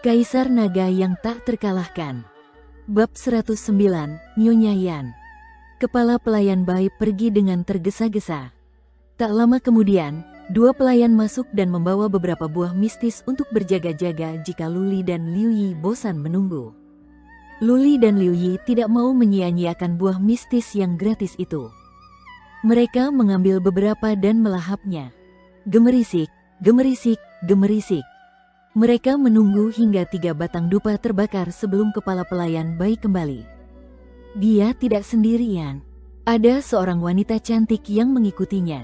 Kaisar Naga yang tak terkalahkan. Bab 109, Nyonya Yan. Kepala pelayan Bai pergi dengan tergesa-gesa. Tak lama kemudian, dua pelayan masuk dan membawa beberapa buah mistis untuk berjaga-jaga jika Luli dan Liu Yi bosan menunggu. Luli dan Liu Yi tidak mau menyia-nyiakan buah mistis yang gratis itu. Mereka mengambil beberapa dan melahapnya. Gemerisik, gemerisik, gemerisik. Mereka menunggu hingga 3 batang dupa terbakar sebelum kepala pelayan Bai kembali. Dia tidak sendirian. Ada seorang wanita cantik yang mengikutinya.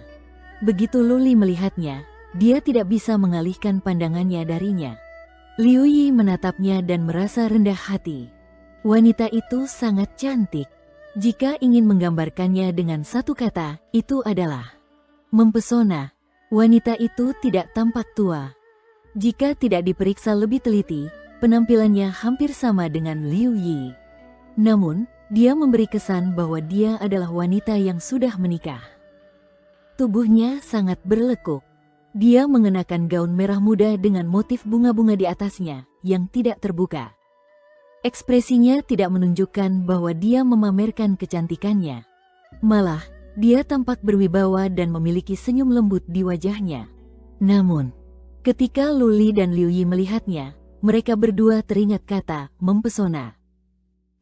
Begitu Luli melihatnya, dia tidak bisa mengalihkan pandangannya darinya. Liu Yi menatapnya dan merasa rendah hati. Wanita itu sangat cantik. Jika ingin menggambarkannya dengan satu kata, itu adalah mempesona. Wanita itu tidak tampak tua. Jika tidak diperiksa lebih teliti, penampilannya hampir sama dengan Liu Yi. Namun, dia memberi kesan bahwa dia adalah wanita yang sudah menikah. Tubuhnya sangat berlekuk. Dia mengenakan gaun merah muda dengan motif bunga-bunga di atasnya, yang tidak terbuka. Ekspresinya tidak menunjukkan bahwa dia memamerkan kecantikannya. Malah, dia tampak berwibawa dan memiliki senyum lembut di wajahnya. Namun, ketika Luli dan Liu Yi melihatnya, mereka berdua teringat kata mempesona.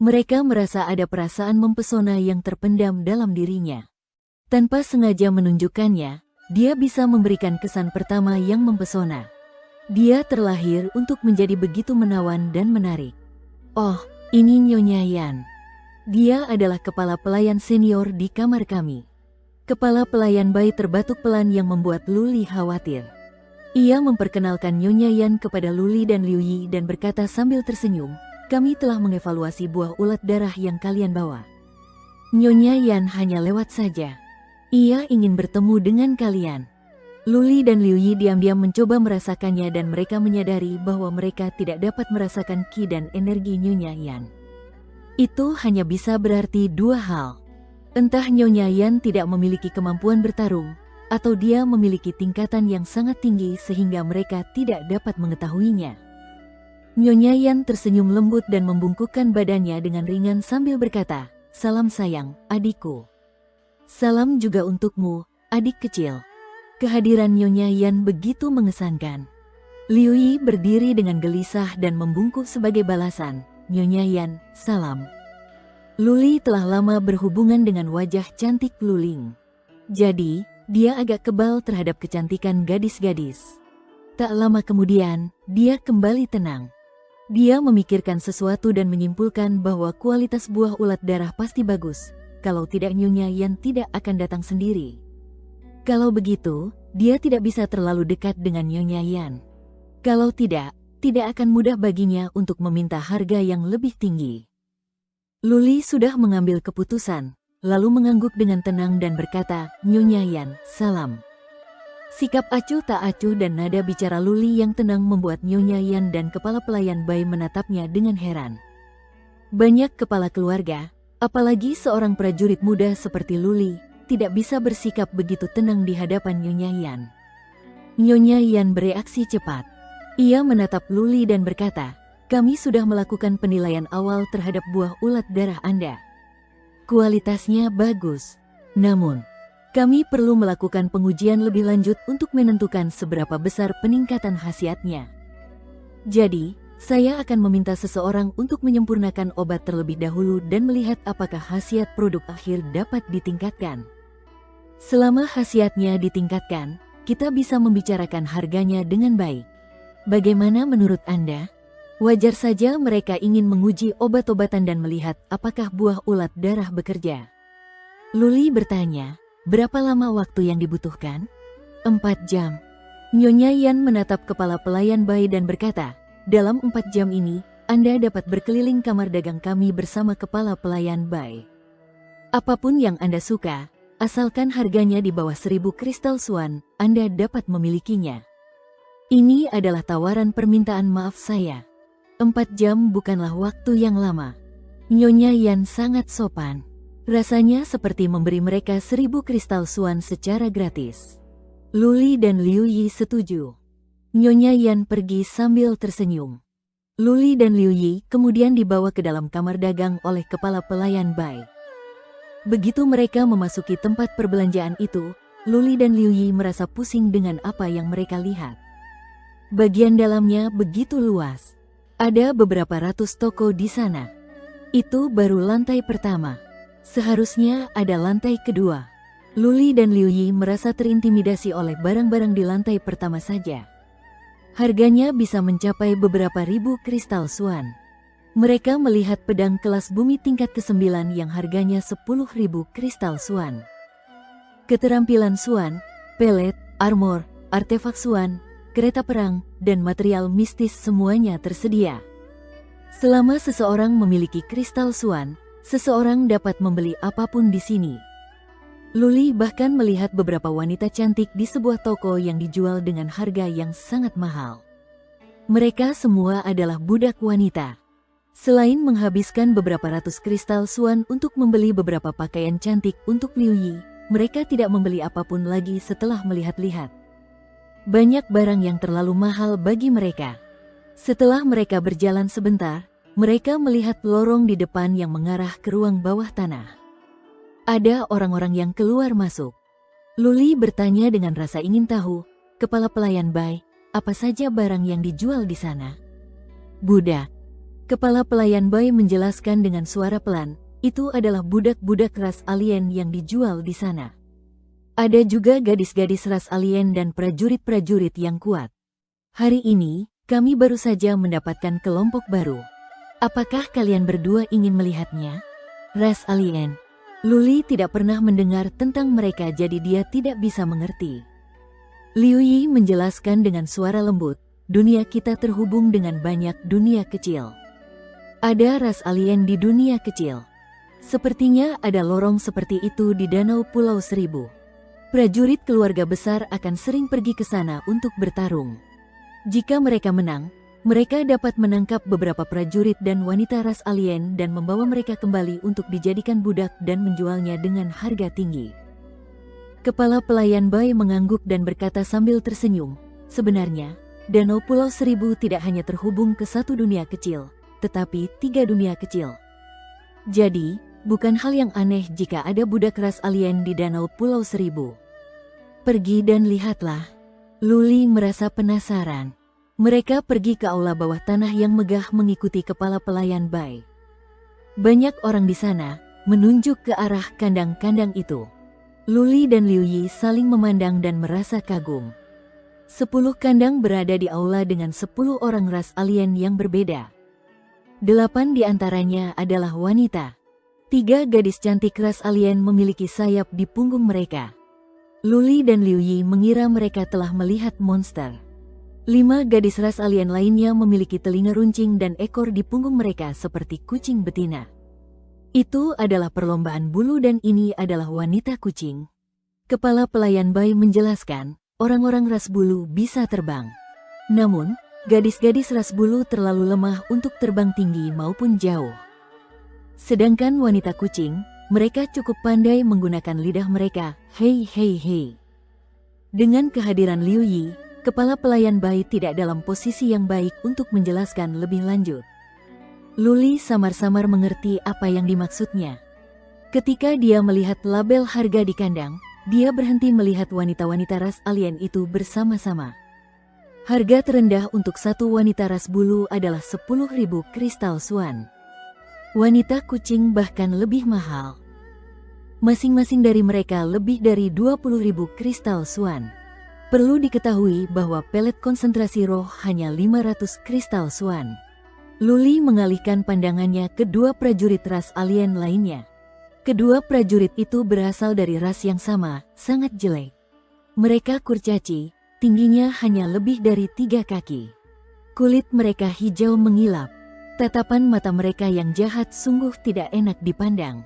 Mereka merasa ada perasaan mempesona yang terpendam dalam dirinya. Tanpa sengaja menunjukkannya, dia bisa memberikan kesan pertama yang mempesona. Dia terlahir untuk menjadi begitu menawan dan menarik. Oh, ini Nyonya Yan. Dia adalah kepala pelayan senior di kamar kami. Kepala pelayan Bai terbatuk pelan yang membuat Luli khawatir. Ia memperkenalkan Nyonya Yan kepada Luli dan Liu Yi dan berkata sambil tersenyum, "Kami telah mengevaluasi buah ulat darah yang kalian bawa. Nyonya Yan hanya lewat saja. Ia ingin bertemu dengan kalian." Luli dan Liu Yi diam-diam mencoba merasakannya dan mereka menyadari bahwa mereka tidak dapat merasakan ki dan energi Nyonya Yan. Itu hanya bisa berarti dua hal. Entah Nyonya Yan tidak memiliki kemampuan bertarung, atau dia memiliki tingkatan yang sangat tinggi sehingga mereka tidak dapat mengetahuinya. Nyonya Yan tersenyum lembut dan membungkukkan badannya dengan ringan sambil berkata, "Salam sayang, adikku. Salam juga untukmu, adik kecil." Kehadiran Nyonya Yan begitu mengesankan. Liu Yi berdiri dengan gelisah dan membungkuk sebagai balasan, "Nyonya Yan, salam." Luli telah lama berhubungan dengan wajah cantik Luling. Jadi, dia agak kebal terhadap kecantikan gadis-gadis. Tak lama kemudian, dia kembali tenang. Dia memikirkan sesuatu dan menyimpulkan bahwa kualitas buah ulat darah pasti bagus. Kalau tidak Nyonya Yan tidak akan datang sendiri. Kalau begitu, dia tidak bisa terlalu dekat dengan Nyonya Yan. Kalau tidak akan mudah baginya untuk meminta harga yang lebih tinggi. Luli sudah mengambil keputusan, lalu mengangguk dengan tenang dan berkata, "Nyonya Yan, salam." Sikap acuh tak acuh dan nada bicara Luli yang tenang membuat Nyonya Yan dan kepala pelayan Bai menatapnya dengan heran. Banyak kepala keluarga, apalagi seorang prajurit muda seperti Luli, tidak bisa bersikap begitu tenang di hadapan Nyonya Yan. Nyonya Yan bereaksi cepat. Ia menatap Luli dan berkata, "Kami sudah melakukan penilaian awal terhadap buah ulat darah Anda. Kualitasnya bagus. Namun, kami perlu melakukan pengujian lebih lanjut untuk menentukan seberapa besar peningkatan khasiatnya. Jadi, saya akan meminta seseorang untuk menyempurnakan obat terlebih dahulu dan melihat apakah khasiat produk akhir dapat ditingkatkan. Selama khasiatnya ditingkatkan, kita bisa membicarakan harganya dengan baik. Bagaimana menurut Anda? Wajar saja mereka ingin menguji obat-obatan dan melihat apakah buah ulat darah bekerja." Luli bertanya, "Berapa lama waktu yang dibutuhkan?" 4 jam. Nyonya Yan menatap kepala pelayan Bai dan berkata, "Dalam 4 jam ini, Anda dapat berkeliling kamar dagang kami bersama kepala pelayan Bai. Apapun yang Anda suka, asalkan harganya di bawah 1000 kristal Swan, Anda dapat memilikinya. Ini adalah tawaran permintaan maaf saya." 4 jam bukanlah waktu yang lama. Nyonya Yan sangat sopan. Rasanya seperti memberi mereka 1000 kristal Swan secara gratis. Luli dan Liu Yi setuju. Nyonya Yan pergi sambil tersenyum. Luli dan Liu Yi kemudian dibawa ke dalam kamar dagang oleh kepala pelayan Bai. Begitu mereka memasuki tempat perbelanjaan itu, Luli dan Liu Yi merasa pusing dengan apa yang mereka lihat. Bagian dalamnya begitu luas. Ada beberapa ratus toko di sana. Itu baru lantai pertama. Seharusnya ada lantai kedua. Luli dan Liu Yi merasa terintimidasi oleh barang-barang di lantai pertama saja. Harganya bisa mencapai beberapa ribu kristal Suan. Mereka melihat pedang kelas bumi tingkat ke-9 yang harganya 10.000 kristal Suan. Keterampilan Suan, pelet, armor, artefak Suan, kereta perang, dan material mistis semuanya tersedia. Selama seseorang memiliki kristal Suan, seseorang dapat membeli apapun di sini. Luli bahkan melihat beberapa wanita cantik di sebuah toko yang dijual dengan harga yang sangat mahal. Mereka semua adalah budak wanita. Selain menghabiskan beberapa ratus kristal Suan untuk membeli beberapa pakaian cantik untuk Liu Yi, mereka tidak membeli apapun lagi setelah melihat-lihat. Banyak barang yang terlalu mahal bagi mereka. Setelah mereka berjalan sebentar, mereka melihat lorong di depan yang mengarah ke ruang bawah tanah. Ada orang-orang yang keluar masuk. Luli bertanya dengan rasa ingin tahu, kepala pelayan Bai, apa saja barang yang dijual di sana? Budak. Kepala pelayan Bai menjelaskan dengan suara pelan, itu adalah budak-budak ras alien yang dijual di sana. Ada juga gadis-gadis ras alien dan prajurit-prajurit yang kuat. Hari ini, kami baru saja mendapatkan kelompok baru. Apakah kalian berdua ingin melihatnya? Ras alien. Luli tidak pernah mendengar tentang mereka jadi dia tidak bisa mengerti. Liu Yi menjelaskan dengan suara lembut, dunia kita terhubung dengan banyak dunia kecil. Ada ras alien di dunia kecil. Sepertinya ada lorong seperti itu di Danau Pulau Seribu. Prajurit keluarga besar akan sering pergi ke sana untuk bertarung. Jika mereka menang, mereka dapat menangkap beberapa prajurit dan wanita ras alien dan membawa mereka kembali untuk dijadikan budak dan menjualnya dengan harga tinggi. Kepala pelayan Bai mengangguk dan berkata sambil tersenyum, sebenarnya, Danau Pulau Seribu tidak hanya terhubung ke satu dunia kecil, tetapi 3 dunia kecil. Jadi, bukan hal yang aneh jika ada budak ras alien di Danau Pulau Seribu. Pergi dan lihatlah. Luli merasa penasaran. Mereka pergi ke aula bawah tanah yang megah mengikuti kepala pelayan Bai. Banyak orang di sana menunjuk ke arah kandang-kandang itu. Luli dan Liu Yi saling memandang dan merasa kagum. 10 kandang berada di aula dengan 10 orang ras alien yang berbeda. 8 di antaranya adalah wanita. 3 gadis cantik ras alien memiliki sayap di punggung mereka. Luli dan Liu Yi mengira mereka telah melihat monster. 5 gadis ras alien lainnya memiliki telinga runcing dan ekor di punggung mereka seperti kucing betina. Itu adalah perlombaan bulu dan ini adalah wanita kucing. Kepala pelayan Bai menjelaskan, orang-orang ras bulu bisa terbang. Namun, gadis-gadis ras bulu terlalu lemah untuk terbang tinggi maupun jauh. Sedangkan wanita kucing, mereka cukup pandai menggunakan lidah mereka, hei hei hei. Dengan kehadiran Liu Yi, kepala pelayan Bai tidak dalam posisi yang baik untuk menjelaskan lebih lanjut. Luli samar-samar mengerti apa yang dimaksudnya. Ketika dia melihat label harga di kandang, dia berhenti melihat wanita-wanita ras alien itu bersama-sama. Harga terendah untuk satu wanita ras bulu adalah 10.000 kristal Suan. Wanita kucing bahkan lebih mahal. Masing-masing dari mereka lebih dari 20.000 kristal Suan. Perlu diketahui bahwa pelet konsentrasi roh hanya 500 kristal Suan. Luli mengalihkan pandangannya ke 2 prajurit ras alien lainnya. Kedua prajurit itu berasal dari ras yang sama, sangat jelek. Mereka kurcaci, tingginya hanya lebih dari 3 kaki. Kulit mereka hijau mengilap. Tatapan mata mereka yang jahat sungguh tidak enak dipandang.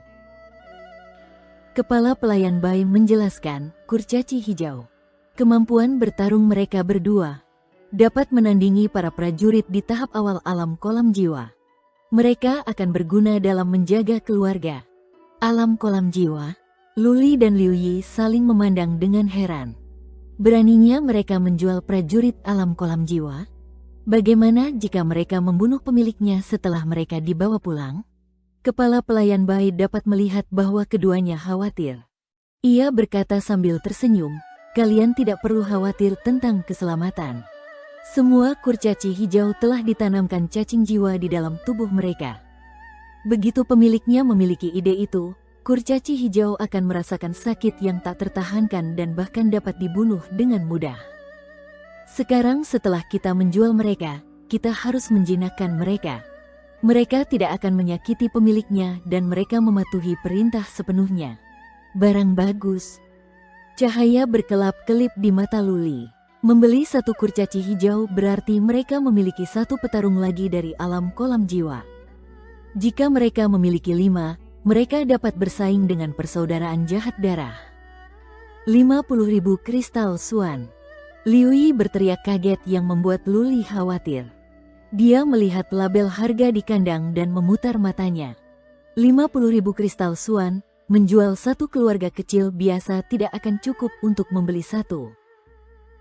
Kepala pelayan Bai menjelaskan, kurcaci hijau. Kemampuan bertarung mereka berdua dapat menandingi para prajurit di tahap awal alam kolam jiwa. Mereka akan berguna dalam menjaga keluarga. Alam kolam jiwa, Luli dan Liu Yi saling memandang dengan heran. Beraninya mereka menjual prajurit alam kolam jiwa? Bagaimana jika mereka membunuh pemiliknya setelah mereka dibawa pulang? Kepala pelayan bayi dapat melihat bahwa keduanya khawatir. Ia berkata sambil tersenyum, "Kalian tidak perlu khawatir tentang keselamatan. Semua kurcaci hijau telah ditanamkan cacing jiwa di dalam tubuh mereka." Begitu pemiliknya memiliki ide itu, kurcaci hijau akan merasakan sakit yang tak tertahankan dan bahkan dapat dibunuh dengan mudah. Sekarang setelah kita menjual mereka, kita harus menjinakkan mereka. Mereka tidak akan menyakiti pemiliknya dan mereka mematuhi perintah sepenuhnya. Barang bagus. Cahaya berkelap-kelip di mata Luli. Membeli satu kurcaci hijau berarti mereka memiliki satu petarung lagi dari alam kolam jiwa. Jika mereka memiliki 5, mereka dapat bersaing dengan persaudaraan jahat darah. 50.000 kristal Suan. Liu Yi berteriak kaget yang membuat Luli khawatir. Dia melihat label harga di kandang dan memutar matanya. 50.000 kristal Suan, menjual satu keluarga kecil biasa tidak akan cukup untuk membeli satu.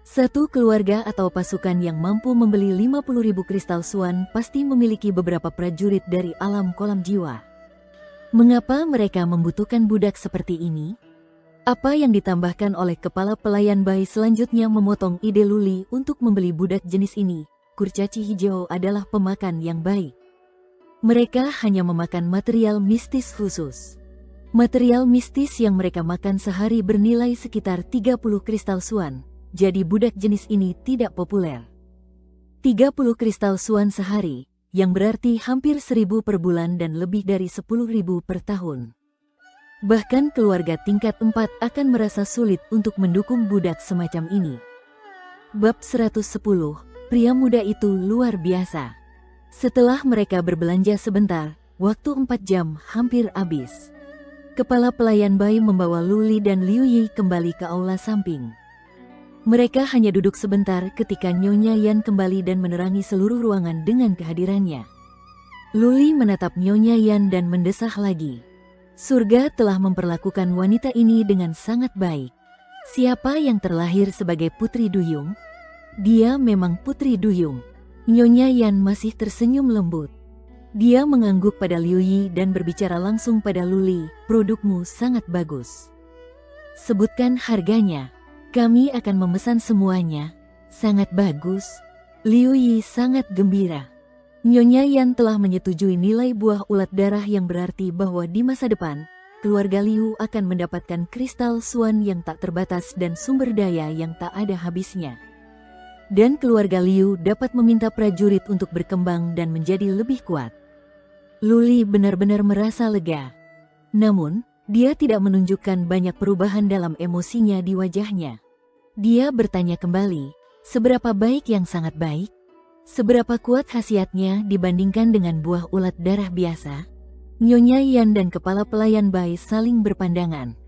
Satu keluarga atau pasukan yang mampu membeli 50.000 kristal Suan pasti memiliki beberapa prajurit dari alam kolam jiwa. Mengapa mereka membutuhkan budak seperti ini? Apa yang ditambahkan oleh kepala pelayan bayi selanjutnya memotong ide Luli untuk membeli budak jenis ini. Kurcaci hijau adalah pemakan yang baik. Mereka hanya memakan material mistis khusus. Material mistis yang mereka makan sehari bernilai sekitar 30 kristal Suan. Jadi budak jenis ini tidak populer. 30 kristal Suan sehari, yang berarti hampir 1.000 per bulan dan lebih dari 10.000 per tahun. Bahkan keluarga tingkat 4 akan merasa sulit untuk mendukung budak semacam ini. Bab 110, pria muda itu luar biasa. Setelah mereka berbelanja sebentar, waktu 4 jam hampir habis. Kepala pelayan bayi membawa Luli dan Liu Yi kembali ke aula samping. Mereka hanya duduk sebentar ketika Nyonya Yan kembali dan menerangi seluruh ruangan dengan kehadirannya. Luli menatap Nyonya Yan dan mendesah lagi. Surga telah memperlakukan wanita ini dengan sangat baik. Siapa yang terlahir sebagai Putri Duyung? Dia memang Putri Duyung. Nyonya Yan masih tersenyum lembut. Dia mengangguk pada Liu Yi dan berbicara langsung pada Luli, "Produkmu sangat bagus. Sebutkan harganya. Kami akan memesan semuanya." "Sangat bagus." Liu Yi sangat gembira. Nyonya Yan telah menyetujui nilai buah ulat darah yang berarti bahwa di masa depan, keluarga Liu akan mendapatkan kristal Suan yang tak terbatas dan sumber daya yang tak ada habisnya. Dan keluarga Liu dapat meminta prajurit untuk berkembang dan menjadi lebih kuat. Luli benar-benar merasa lega. Namun, dia tidak menunjukkan banyak perubahan dalam emosinya di wajahnya. Dia bertanya kembali, seberapa baik yang sangat baik? Seberapa kuat khasiatnya dibandingkan dengan buah ulat darah biasa? Nyonya Yan dan kepala pelayan bayi saling berpandangan.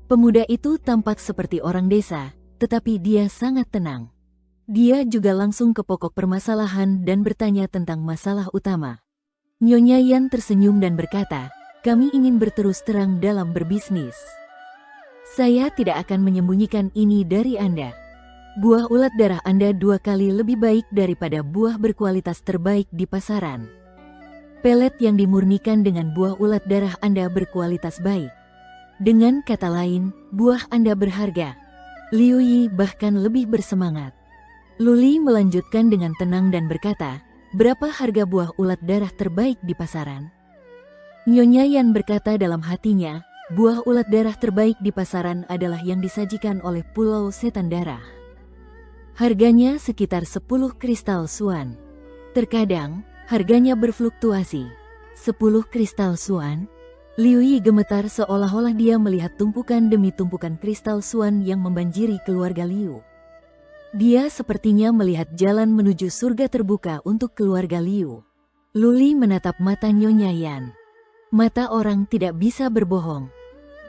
Pemuda itu tampak seperti orang desa, tetapi dia sangat tenang. Dia juga langsung ke pokok permasalahan dan bertanya tentang masalah utama. Nyonya Yan tersenyum dan berkata, "Kami ingin berterus terang dalam berbisnis. Saya tidak akan menyembunyikan ini dari Anda. Buah ulat darah Anda 2 kali lebih baik daripada buah berkualitas terbaik di pasaran. Pelet yang dimurnikan dengan buah ulat darah Anda berkualitas baik. Dengan kata lain, buah Anda berharga." Liu Yi bahkan lebih bersemangat. Luli melanjutkan dengan tenang dan berkata, "Berapa harga buah ulat darah terbaik di pasaran?" Nyonya Yan berkata dalam hatinya, buah ulat darah terbaik di pasaran adalah yang disajikan oleh Pulau Setan Darah. Harganya sekitar 10 kristal Suan. Terkadang, harganya berfluktuasi. 10 kristal Suan? Liu Yi gemetar seolah-olah dia melihat tumpukan demi tumpukan kristal Suan yang membanjiri keluarga Liu. Dia sepertinya melihat jalan menuju surga terbuka untuk keluarga Liu. Luli menatap mata Nyonya Yan. Mata orang tidak bisa berbohong.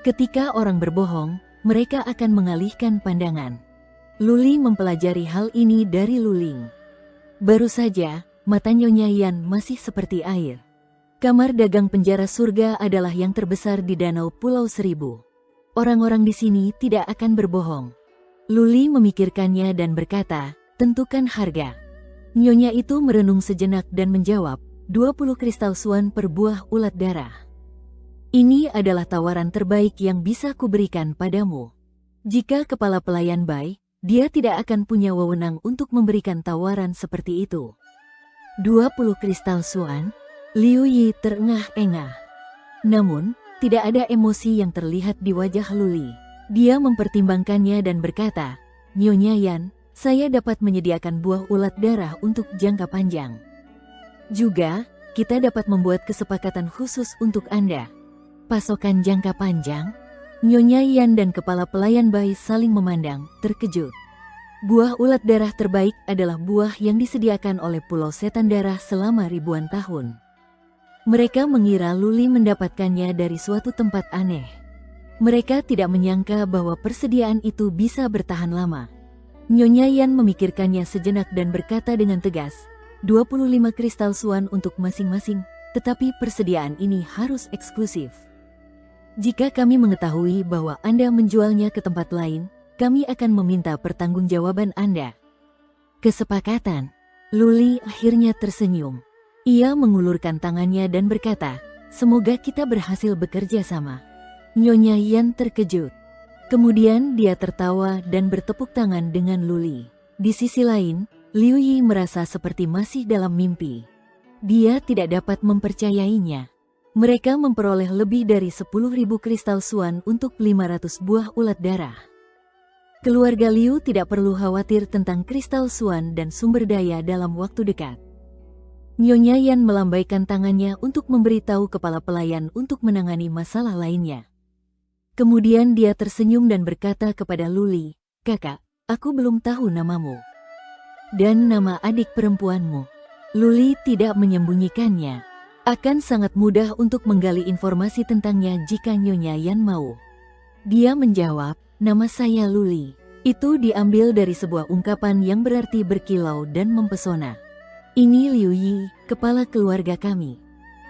Ketika orang berbohong, mereka akan mengalihkan pandangan. Luli mempelajari hal ini dari Luling. Baru saja, mata Nyonya Yan masih seperti air. Kamar dagang penjara surga adalah yang terbesar di Danau Pulau Seribu. Orang-orang di sini tidak akan berbohong. Luli memikirkannya dan berkata, "Tentukan harga." Nyonya itu merenung sejenak dan menjawab, 20 kristal suan per buah ulat darah. Ini adalah tawaran terbaik yang bisa kuberikan padamu. Jika kepala pelayan baik, dia tidak akan punya wewenang untuk memberikan tawaran seperti itu. 20 kristal suan? Liu Yi terengah-engah. Namun, tidak ada emosi yang terlihat di wajah Luli. Dia mempertimbangkannya dan berkata, Nyonya Yan, saya dapat menyediakan buah ulat darah untuk jangka panjang. Juga, kita dapat membuat kesepakatan khusus untuk Anda. Pasokan jangka panjang? Nyonya Yan dan kepala pelayan bayi saling memandang, terkejut. Buah ulat darah terbaik adalah buah yang disediakan oleh Pulau Setan Darah selama ribuan tahun. Mereka mengira Luli mendapatkannya dari suatu tempat aneh. Mereka tidak menyangka bahwa persediaan itu bisa bertahan lama. Nyonya Yan memikirkannya sejenak dan berkata dengan tegas, 25 kristal suan untuk masing-masing, tetapi persediaan ini harus eksklusif. Jika kami mengetahui bahwa Anda menjualnya ke tempat lain, kami akan meminta pertanggungjawaban Anda. Kesepakatan. Luli akhirnya tersenyum. Ia mengulurkan tangannya dan berkata, semoga kita berhasil bekerja sama. Nyonya Yan terkejut. Kemudian dia tertawa dan bertepuk tangan dengan Luli. Di sisi lain, Liu Yi merasa seperti masih dalam mimpi. Dia tidak dapat mempercayainya. Mereka memperoleh lebih dari 10.000 kristal suan untuk 500 buah ulat darah. Keluarga Liu tidak perlu khawatir tentang kristal suan dan sumber daya dalam waktu dekat. Nyonya Yan melambaikan tangannya untuk memberitahu kepala pelayan untuk menangani masalah lainnya. Kemudian dia tersenyum dan berkata kepada Luli, Kakak, aku belum tahu namamu. Dan nama adik perempuanmu. Luli tidak menyembunyikannya. Akan sangat mudah untuk menggali informasi tentangnya jika Nyonya Yan mau. Dia menjawab, nama saya Luli. Itu diambil dari sebuah ungkapan yang berarti berkilau dan mempesona. Ini Liu Yi, kepala keluarga kami.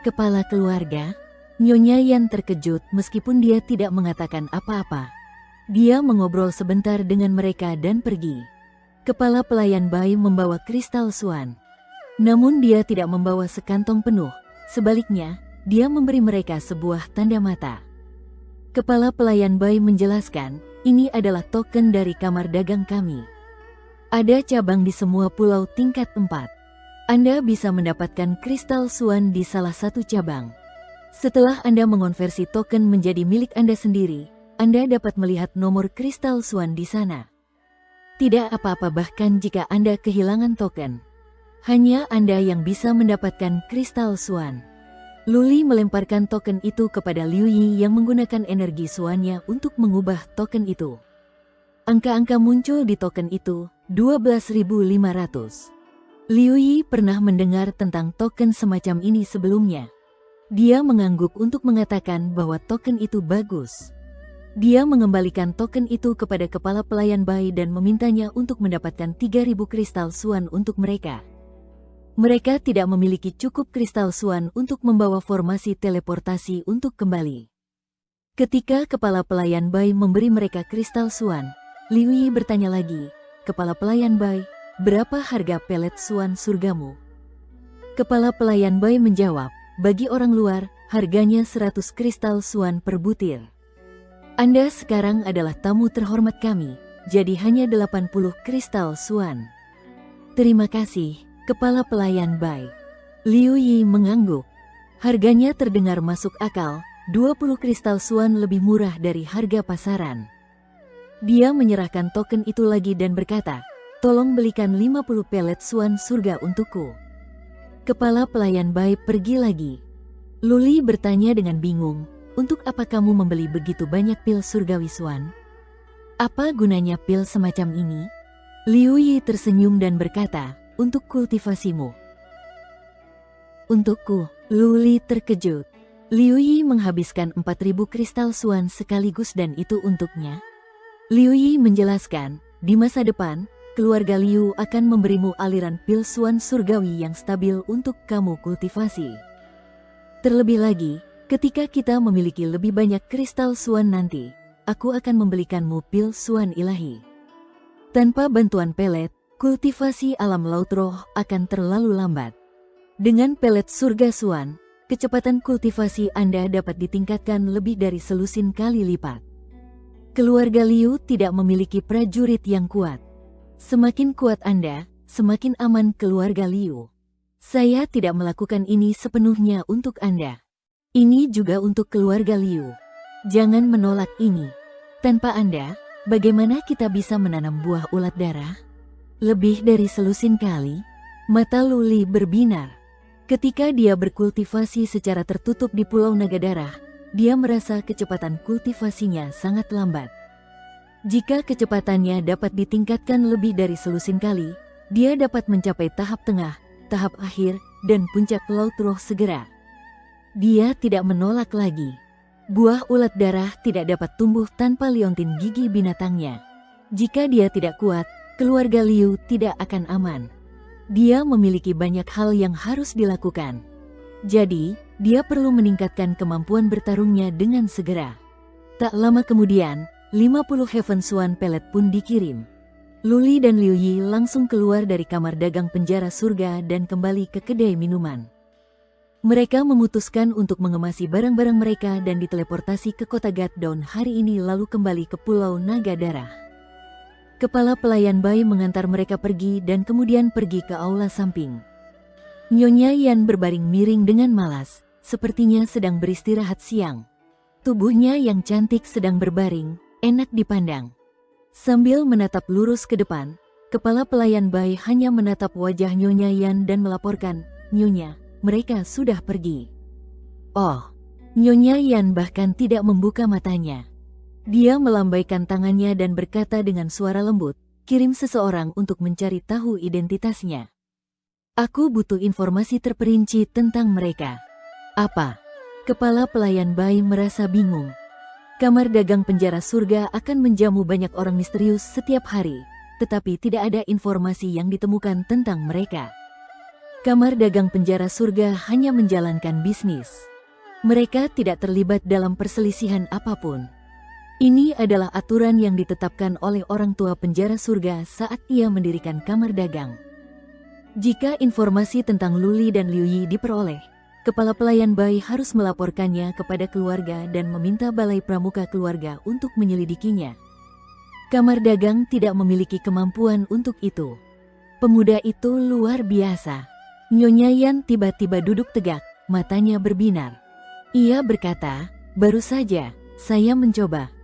Kepala keluarga? Nyonya Yan terkejut meskipun dia tidak mengatakan apa-apa. Dia mengobrol sebentar dengan mereka dan pergi. Kepala pelayan bayi membawa kristal suan. Namun dia tidak membawa sekantong penuh. Sebaliknya, dia memberi mereka sebuah tanda mata. Kepala pelayan bayi menjelaskan, ini adalah token dari kamar dagang kami. Ada cabang di semua pulau tingkat 4. Anda bisa mendapatkan kristal suan di salah satu cabang. Setelah Anda mengonversi token menjadi milik Anda sendiri, Anda dapat melihat nomor kristal suan di sana. Tidak apa-apa bahkan jika Anda kehilangan token. Hanya Anda yang bisa mendapatkan kristal suan. Luli melemparkan token itu kepada Liu Yi yang menggunakan energi suannya untuk mengubah token itu. Angka-angka muncul di token itu, 12.500. Liu Yi pernah mendengar tentang token semacam ini sebelumnya. Dia mengangguk untuk mengatakan bahwa token itu bagus. Dia mengembalikan token itu kepada kepala pelayan bayi dan memintanya untuk mendapatkan 3.000 kristal suan untuk mereka. Mereka tidak memiliki cukup kristal suan untuk membawa formasi teleportasi untuk kembali. Ketika kepala pelayan bayi memberi mereka kristal suan, Liu Yi bertanya lagi, kepala pelayan bayi, berapa harga pelet suan surgamu? Kepala pelayan bayi menjawab, bagi orang luar, harganya 100 kristal suan per butir. Anda sekarang adalah tamu terhormat kami, jadi hanya 80 kristal suan. Terima kasih, kepala pelayan bayi. Liu Yi mengangguk. Harganya terdengar masuk akal, 20 kristal suan lebih murah dari harga pasaran. Dia menyerahkan token itu lagi dan berkata, tolong belikan 50 pelet suan surga untukku. Kepala pelayan bayi pergi lagi. Luli bertanya dengan bingung, untuk apa kamu membeli begitu banyak pil surgawi suan? Apa gunanya pil semacam ini? Liu Yi tersenyum dan berkata, untuk kultivasimu. Untukku, Luli terkejut. Liu Yi menghabiskan 4.000 kristal suan sekaligus dan itu untuknya. Liu Yi menjelaskan, di masa depan, keluarga Liu akan memberimu aliran pil suan surgawi yang stabil untuk kamu kultivasi. Terlebih lagi, ketika kita memiliki lebih banyak kristal suan nanti, aku akan membelikanmu pil suan ilahi. Tanpa bantuan pelet, kultivasi alam laut roh akan terlalu lambat. Dengan pelet surga Suan, kecepatan kultivasi Anda dapat ditingkatkan lebih dari selusin kali lipat. Keluarga Liu tidak memiliki prajurit yang kuat. Semakin kuat Anda, semakin aman keluarga Liu. Saya tidak melakukan ini sepenuhnya untuk Anda. Ini juga untuk keluarga Liu. Jangan menolak ini. Tanpa Anda, bagaimana kita bisa menanam buah ulat darah? Lebih dari selusin kali, mata Luli berbinar. Ketika dia berkultivasi secara tertutup di Pulau Naga Darah, dia merasa kecepatan kultivasinya sangat lambat. Jika kecepatannya dapat ditingkatkan lebih dari selusin kali, dia dapat mencapai tahap tengah, tahap akhir, dan puncak laut roh segera. Dia tidak menolak lagi. Buah ulat darah tidak dapat tumbuh tanpa liontin gigi binatangnya. Jika dia tidak kuat, keluarga Liu tidak akan aman. Dia memiliki banyak hal yang harus dilakukan. Jadi, dia perlu meningkatkan kemampuan bertarungnya dengan segera. Tak lama kemudian, 50 Heaven Swan pelet pun dikirim. Luli dan Liu Yi langsung keluar dari kamar dagang penjara surga dan kembali ke kedai minuman. Mereka memutuskan untuk mengemasi barang-barang mereka dan diteleportasi ke kota Gatdown hari ini lalu kembali ke Pulau Naga Darah. Kepala pelayan Bai mengantar mereka pergi dan kemudian pergi ke aula samping. Nyonya Yan berbaring miring dengan malas, sepertinya sedang beristirahat siang. Tubuhnya yang cantik sedang berbaring, enak dipandang. Sambil menatap lurus ke depan, kepala pelayan Bai hanya menatap wajah Nyonya Yan dan melaporkan, "Nyonya, mereka sudah pergi." Oh, Nyonya Yan bahkan tidak membuka matanya. Dia melambaikan tangannya dan berkata dengan suara lembut, "Kirim seseorang untuk mencari tahu identitasnya. Aku butuh informasi terperinci tentang mereka." Apa? Kepala pelayan Bai merasa bingung. Kamar dagang penjara surga akan menjamu banyak orang misterius setiap hari, tetapi tidak ada informasi yang ditemukan tentang mereka. Kamar dagang penjara surga hanya menjalankan bisnis. Mereka tidak terlibat dalam perselisihan apapun. Ini adalah aturan yang ditetapkan oleh orang tua penjara surga saat ia mendirikan kamar dagang. Jika informasi tentang Luli dan Liu Yi diperoleh, kepala pelayan Bai harus melaporkannya kepada keluarga dan meminta balai pramuka keluarga untuk menyelidikinya. Kamar dagang tidak memiliki kemampuan untuk itu. Pemuda itu luar biasa. Nyonya Yan tiba-tiba duduk tegak, matanya berbinar. Ia berkata, "Baru saja, saya mencoba."